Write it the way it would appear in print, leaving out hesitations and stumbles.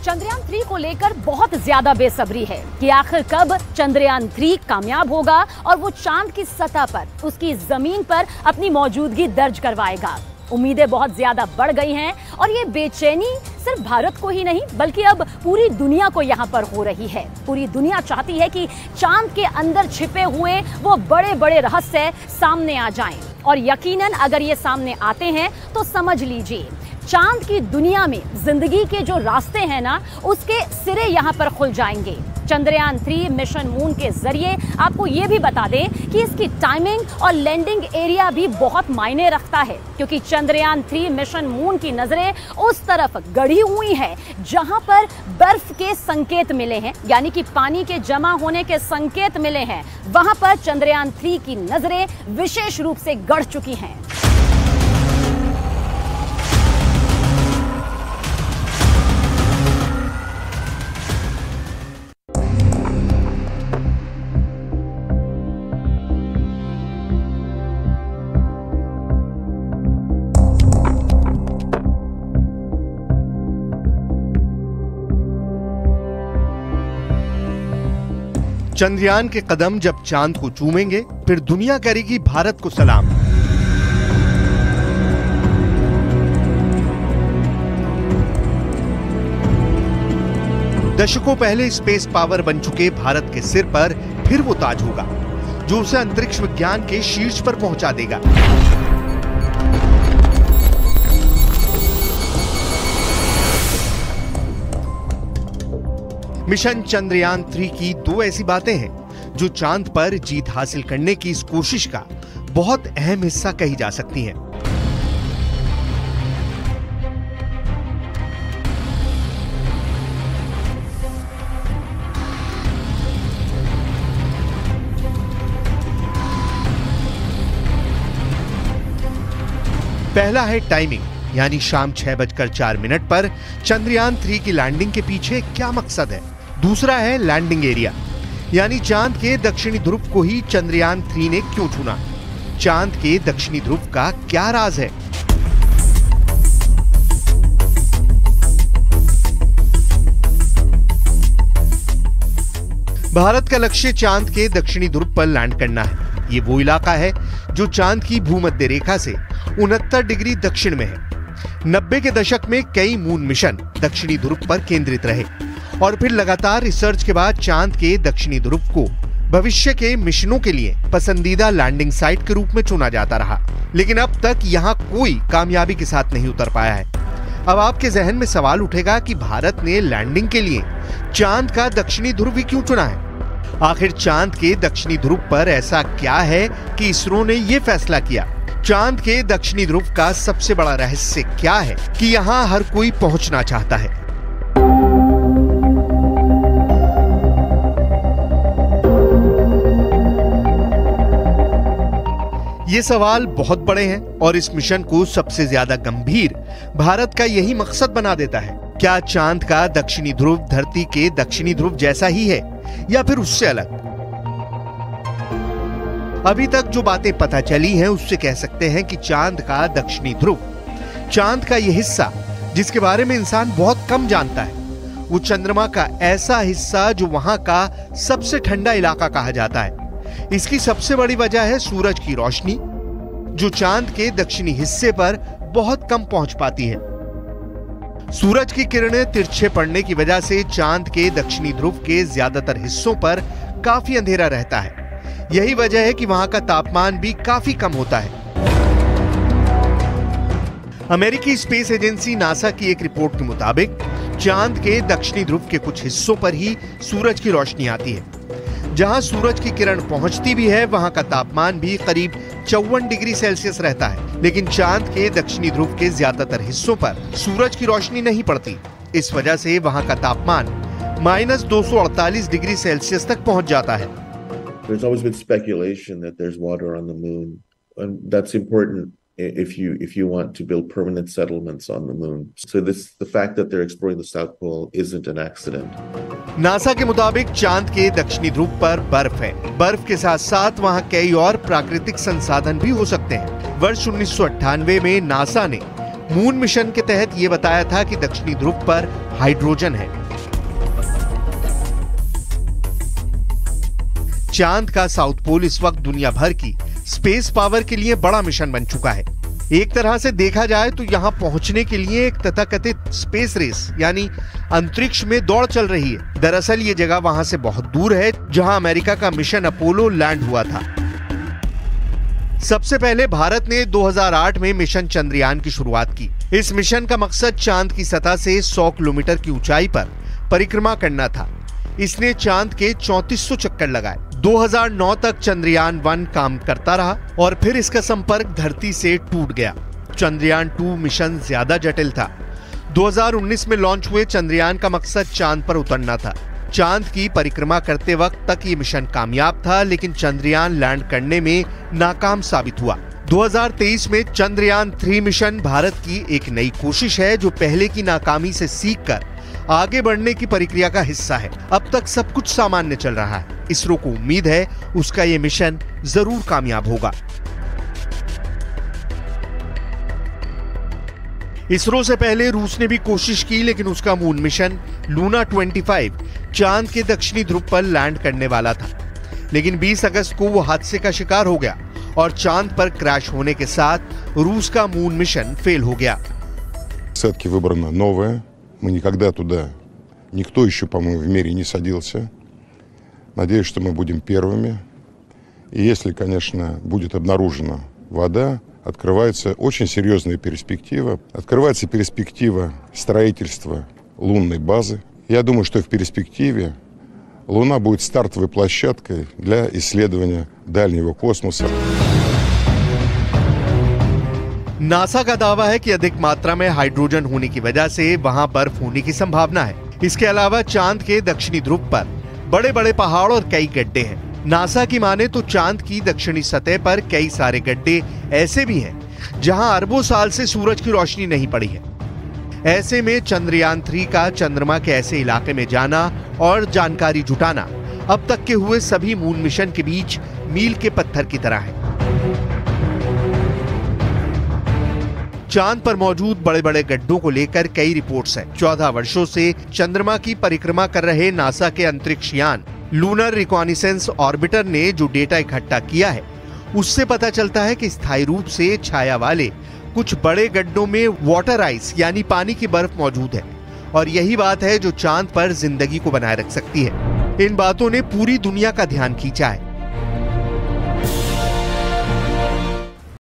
चंद्रयान 3 को लेकर बहुत ज्यादा बेसब्री है कि आखिर कब चंद्रयान 3 कामयाब होगा और वो चांद की सतह पर उसकी जमीन पर अपनी मौजूदगी दर्ज करवाएगा। उम्मीदें बहुत ज्यादा बढ़ गई हैं और ये बेचैनी सिर्फ भारत को ही नहीं बल्कि अब पूरी दुनिया को यहाँ पर हो रही है। पूरी दुनिया चाहती है कि चांद के अंदर छिपे हुए वो बड़े बड़े रहस्य सामने आ जाएं और यकीनन अगर ये सामने आते हैं तो समझ लीजिए चांद की दुनिया में जिंदगी के जो रास्ते हैं ना उसके सिरे यहाँ पर खुल जाएंगे। चंद्रयान 3 मिशन मून के जरिए आपको ये भी बता दें कि इसकी टाइमिंग और लैंडिंग एरिया भी बहुत मायने रखता है, क्योंकि चंद्रयान 3 मिशन मून की नजरें उस तरफ गड़ी हुई है जहां पर बर्फ के संकेत मिले हैं, यानी कि पानी के जमा होने के संकेत मिले हैं। वहां पर चंद्रयान 3 की नजरें विशेष रूप से गड़ चुकी हैं। चंद्रयान के कदम जब चांद को चूमेंगे फिर दुनिया करेगी भारत को सलाम। दशकों पहले स्पेस पावर बन चुके भारत के सिर पर फिर वो ताज होगा जो उसे अंतरिक्ष विज्ञान के शीर्ष पर पहुंचा देगा। मिशन चंद्रयान 3 की दो ऐसी बातें हैं जो चांद पर जीत हासिल करने की इस कोशिश का बहुत अहम हिस्सा कही जा सकती हैं। पहला है टाइमिंग, यानी शाम 6:04 पर चंद्रयान 3 की लैंडिंग के पीछे क्या मकसद है। दूसरा है लैंडिंग एरिया, यानी चांद के दक्षिणी ध्रुव को ही चंद्रयान 3 ने क्यों चुना। चांद के दक्षिणी ध्रुव का क्या राज है। भारत का लक्ष्य चांद के दक्षिणी ध्रुव पर लैंड करना है। ये वो इलाका है जो चांद की भूमध्य रेखा से 69 डिग्री दक्षिण में है। 90 के दशक में कई मून मिशन दक्षिणी ध्रुव पर केंद्रित रहे और फिर लगातार रिसर्च के बाद चांद के दक्षिणी ध्रुव को भविष्य के मिशनों के लिए पसंदीदा लैंडिंग साइट के रूप में चुना जाता रहा, लेकिन अब तक यहाँ कोई कामयाबी के साथ नहीं उतर पाया है। अब आपके जहन में सवाल उठेगा कि भारत ने लैंडिंग के लिए चांद का दक्षिणी ध्रुव ही क्यों चुना है। आखिर चांद के दक्षिणी ध्रुव पर ऐसा क्या है कि इसरो ने यह फैसला किया। चांद के दक्षिणी ध्रुव का सबसे बड़ा रहस्य क्या है कि यहाँ हर कोई पहुंचना चाहता है। ये सवाल बहुत बड़े हैं और इस मिशन को सबसे ज्यादा गंभीर भारत का यही मकसद बना देता है। क्या चांद का दक्षिणी ध्रुव धरती के दक्षिणी ध्रुव जैसा ही है या फिर उससे अलग। अभी तक जो बातें पता चली हैं उससे कह सकते हैं कि चांद का दक्षिणी ध्रुव, चांद का यह हिस्सा जिसके बारे में इंसान बहुत कम जानता है, वो चंद्रमा का ऐसा हिस्सा जो वहां का सबसे ठंडा इलाका कहा जाता है। इसकी सबसे बड़ी वजह है सूरज की रोशनी जो चांद के दक्षिणी हिस्से पर बहुत कम पहुंच पाती है। सूरज की किरणें तिरछे पड़ने की वजह से चांद के दक्षिणी ध्रुव के ज्यादातर हिस्सों पर काफी अंधेरा रहता है। यही वजह है कि वहां का तापमान भी काफी कम होता है। अमेरिकी स्पेस एजेंसी नासा की एक रिपोर्ट के मुताबिक चांद के दक्षिणी ध्रुव के कुछ हिस्सों पर ही सूरज की रोशनी आती है। जहां सूरज की किरण पहुंचती भी है वहां का तापमान भी करीब 54 डिग्री सेल्सियस रहता है, लेकिन चांद के दक्षिणी ध्रुव के ज्यादातर हिस्सों पर सूरज की रोशनी नहीं पड़ती। इस वजह से वहां का तापमान -248 डिग्री सेल्सियस तक पहुंच जाता है। There's always been speculation that there's water on the moon, and that's important if you want to build permanent settlements on the moon. So the fact that they're exploring the South Pole isn't an accident. NASA के मुताबिक चांद के दक्षिणी ध्रुव पर बर्फ है। बर्फ के साथ साथ वहां कई और प्राकृतिक संसाधन भी हो सकते हैं। वर्ष 1998 में नासा ने मून मिशन के तहत यह बताया था कि दक्षिणी ध्रुव पर हाइड्रोजन है। चांद का साउथ पोल इस वक्त दुनिया भर की स्पेस पावर के लिए बड़ा मिशन बन चुका है। एक तरह से देखा जाए तो यहां पहुंचने के लिए एक तथाकथित स्पेस रेस यानी अंतरिक्ष में दौड़ चल रही है। दरअसल ये जगह वहां से बहुत दूर है जहां अमेरिका का मिशन अपोलो लैंड हुआ था। सबसे पहले भारत ने 2008 में मिशन चंद्रयान की शुरुआत की। इस मिशन का मकसद चांद की सतह से 100 किलोमीटर की ऊंचाई पर परिक्रमा करना था। इसने चांद के 3400 चक्कर लगाए। 2009 तक चंद्रयान 1 काम करता रहा और फिर इसका संपर्क धरती से टूट गया। चंद्रयान 2 मिशन ज्यादा जटिल था। 2019 में लॉन्च हुए चंद्रयान का मकसद चांद पर उतरना था। चांद की परिक्रमा करते वक्त तक ये मिशन कामयाब था, लेकिन चंद्रयान लैंड करने में नाकाम साबित हुआ। 2023 में चंद्रयान 3 मिशन भारत की एक नई कोशिश है जो पहले की नाकामी से सीखकर आगे बढ़ने की प्रक्रिया का हिस्सा है। अब तक सब कुछ सामान्य चल रहा है। इसरो को उम्मीद है उसका ये मिशन जरूर कामयाब होगा। इसरो से पहले रूस ने भी कोशिश की, लेकिन उसका मून मिशन लूना 25 चांद के दक्षिणी ध्रुव पर लैंड करने वाला था, लेकिन 20 अगस्त को वो हादसे का शिकार हो गया और चांद पर क्रैश होने के साथ रूस का मून मिशन फेल हो गया। Сетки выбрана новая. Мы никогда туда, никто еще, по-моему, в мире не садился. Надеюсь, что мы будем первыми. И если, конечно, будет обнаружена вода, открывается очень серьезная перспектива. Открывается перспектива строительства лунной базы. Я думаю, что в перспективе Луна будет стартовой площадкой для исследования дальнего космоса. नासा का दावा है कि अधिक मात्रा में हाइड्रोजन होने की वजह से वहां बर्फ होने की संभावना है। इसके अलावा चांद के दक्षिणी ध्रुव पर बड़े बड़े पहाड़ और कई गड्ढे हैं। नासा की माने तो चांद की दक्षिणी सतह पर कई सारे गड्ढे ऐसे भी हैं जहां अरबों साल से सूरज की रोशनी नहीं पड़ी है। ऐसे में चंद्रयान 3 का चंद्रमा के ऐसे इलाके में जाना और जानकारी जुटाना अब तक के हुए सभी मून मिशन के बीच मील के पत्थर की तरह है। चांद पर मौजूद बड़े बड़े गड्ढों को लेकर कई रिपोर्ट्स हैं। 14 वर्षों से चंद्रमा की परिक्रमा कर रहे नासा के अंतरिक्ष यान लूनर रिकॉनिसेंस ऑर्बिटर ने जो डेटा इकट्ठा किया है, उससे पता चलता है कि स्थायी रूप से छाया वाले कुछ बड़े गड्ढों में वाटर आइस यानी पानी की बर्फ मौजूद है और यही बात है जो चांद पर जिंदगी को बनाए रख सकती है। इन बातों ने पूरी दुनिया का ध्यान खींचा है।